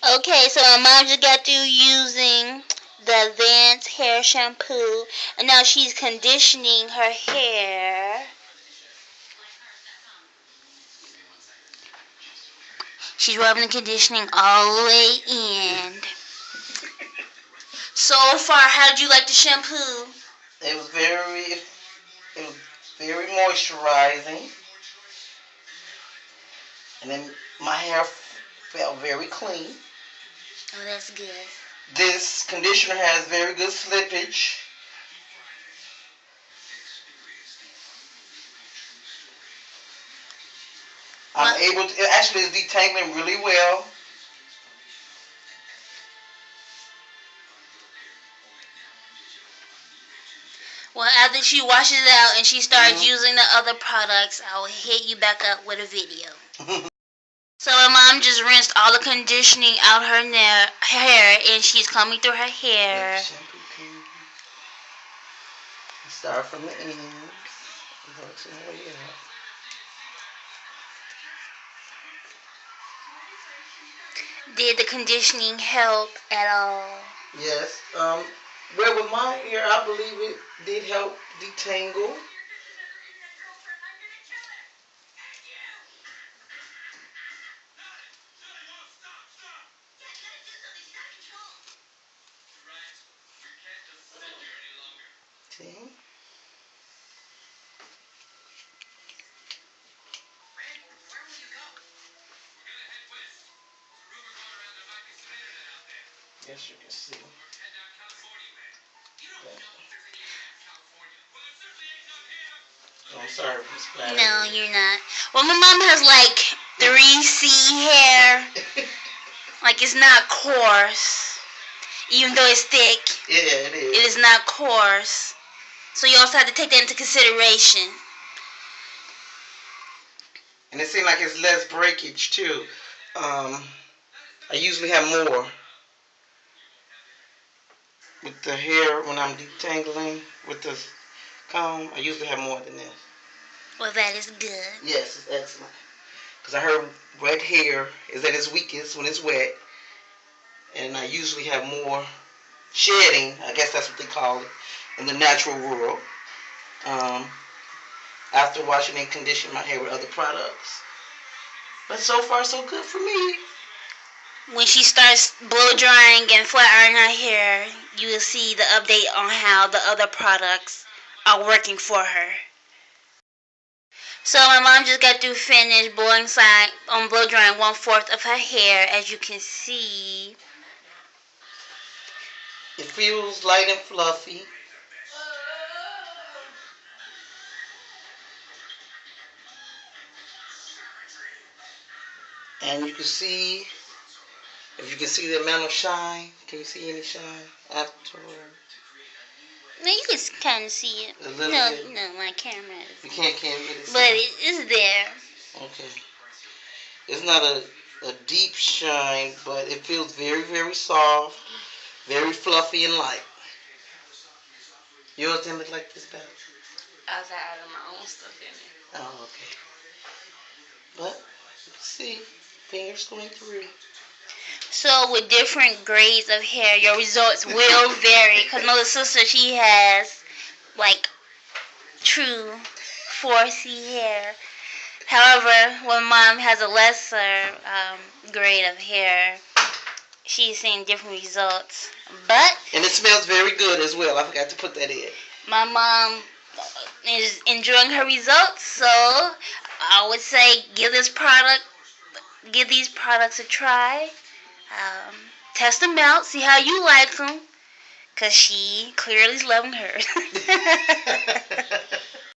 Okay, so my mom just got through using the Advanced Hair Shampoo, and now she's conditioning her hair. She's rubbing the conditioning all the way in. So far, how did you like the shampoo? It was very moisturizing, and then my hair felt very clean. Oh, that's good. This conditioner has very good slippage. I'm able to, it actually is detangling really well. Well, after she washes it out and she starts using the other products, I'll hit you back up with a video. So my mom just rinsed all the conditioning out her hair, and she's combing through her hair. Start from the end. Did the conditioning help at all? Yes. Well, with my hair, I believe it did help detangle. See? Yes, you can see. I'm sorry for splattering. No, you're not. Well, my mom has like 3C hair. Like, it's not coarse, even though it's thick. Yeah, it is. It is not coarse. So you also have to take that into consideration. And it seems like it's less breakage too. I usually have more with the hair when I'm detangling with the comb. I usually have more than this. Well, that is good. Yes, it's excellent. Because I heard wet hair is at its weakest when it's wet. And I usually have more shedding, I guess that's what they call it, in the natural world. After washing and conditioning my hair with other products. But so far, so good for me. When she starts blow drying and flat ironing her hair, you will see the update on how the other products are working for her. So my mom just got through finished blow drying 1/4 of her hair, as you can see. It feels light and fluffy. And you can see, if you can see the amount of shine. Can you see any shine afterward? No, you can kind of see it. A little bit. No, my camera is. You can't really see. But it's there. Okay. It's not a deep shine, but it feels very, very soft, very fluffy and light. Yours didn't look like this, better? I was adding my own stuff in it. Oh, okay. But, you can see, fingers going through. So with different grades of hair, your results will vary. Because my little sister, she has like true 4C hair. However, when mom has a lesser grade of hair, she's seeing different results. But and it smells very good as well. I forgot to put that in. My mom is enjoying her results, so I would say give these products a try. Test them out, see how you like them, because she clearly is loving hers.